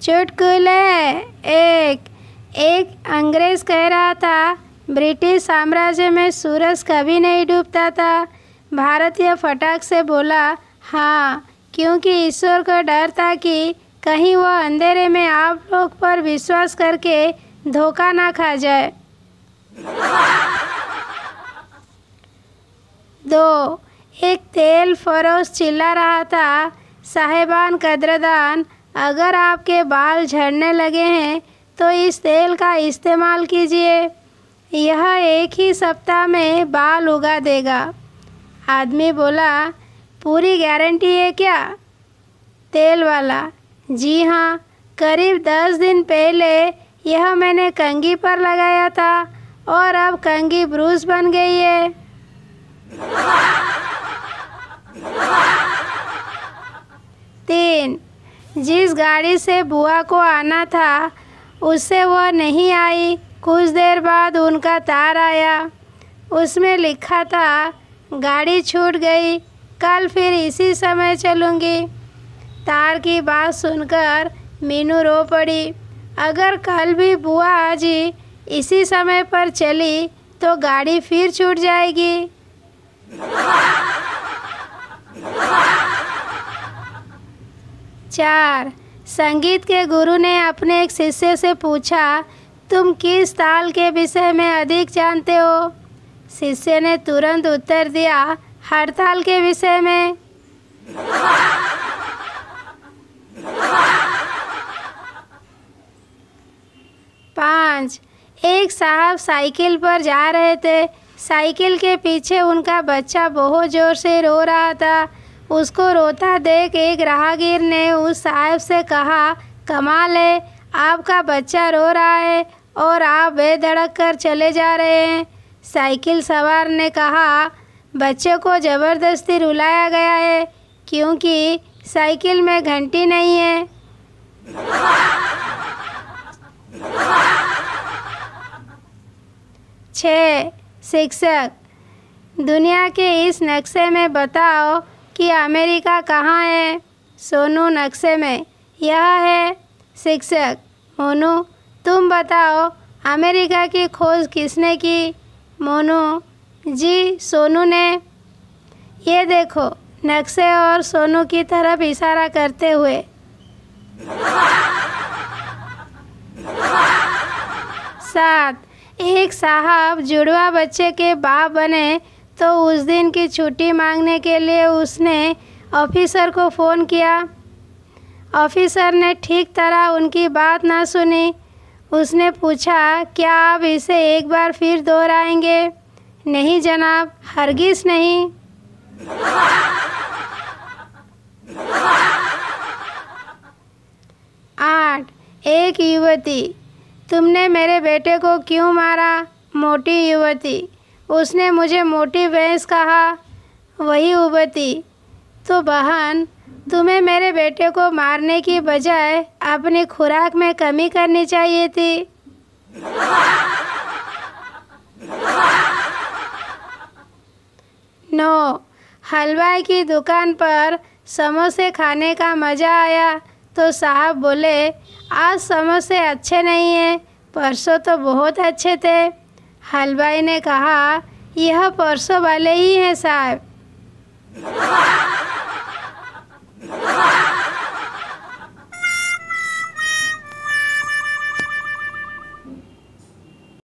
चुटकुले। एक एक अंग्रेज कह रहा था, ब्रिटिश साम्राज्य में सूरज कभी नहीं डूबता था। भारतीय फटाक से बोला, हाँ, क्योंकि ईश्वर को डर था कि कहीं वह अंधेरे में आप लोग पर विश्वास करके धोखा ना खा जाए। 2 एक तेल फरोश चिल्ला रहा था, साहिबान कदरदान, अगर आपके बाल झड़ने लगे हैं तो इस तेल का इस्तेमाल कीजिए, यह एक ही सप्ताह में बाल उगा देगा। आदमी बोला, पूरी गारंटी है क्या? तेल वाला, जी हाँ, करीब 10 दिन पहले यह मैंने कंघी पर लगाया था और अब कंघी ब्रूस बन गई है। 3 जिस गाड़ी से बुआ को आना था उससे वह नहीं आई। कुछ देर बाद उनका तार आया, उसमें लिखा था, गाड़ी छूट गई, कल फिर इसी समय चलूँगी। तार की बात सुनकर मीनू रो पड़ी। अगर कल भी बुआ आज इसी समय पर चली तो गाड़ी फिर छूट जाएगी। 4 संगीत के गुरु ने अपने एक शिष्य से पूछा, तुम किस ताल के विषय में अधिक जानते हो? शिष्य ने तुरंत उत्तर दिया, हड़ताल के विषय में। 5 एक साहब साइकिल पर जा रहे थे। साइकिल के पीछे उनका बच्चा बहुत ज़ोर से रो रहा था। उसको रोता देख एक राहगीर ने उस साहब से कहा, कमाल है, आपका बच्चा रो रहा है और आप बेधड़क कर चले जा रहे हैं। साइकिल सवार ने कहा, बच्चे को ज़बरदस्ती रुलाया गया है क्योंकि साइकिल में घंटी नहीं है। 6 शिक्षक, दुनिया के इस नक्शे में बताओ कि अमेरिका कहाँ है? सोनू, नक्शे में यह है। शिक्षक, मोनू, तुम बताओ, अमेरिका की खोज किसने की? मोनू, जी, सोनू ने। ये देखो, नक्शे और सोनू की तरफ इशारा करते हुए। 7 एक साहब जुड़वा बच्चे के बाप बने तो उस दिन की छुट्टी मांगने के लिए उसने ऑफिसर को फ़ोन किया। ऑफिसर ने ठीक तरह उनकी बात ना सुनी। उसने पूछा, क्या आप इसे एक बार फिर दोहराएंगे? नहीं जनाब, हरगिज़ नहीं। 8 एक युवती, तुमने मेरे बेटे को क्यों मारा? मोटी युवती, उसने मुझे मोटी भैंस कहा। वही युवती, तो बहन, तुम्हें मेरे बेटे को मारने की बजाय अपनी खुराक में कमी करनी चाहिए थी। 9 हलवाई की दुकान पर समोसे खाने का मज़ा आया तो साहब बोले, आज समोसे अच्छे नहीं हैं, परसों तो बहुत अच्छे थे। हलवाई ने कहा, यह परसों वाले ही हैं साहब।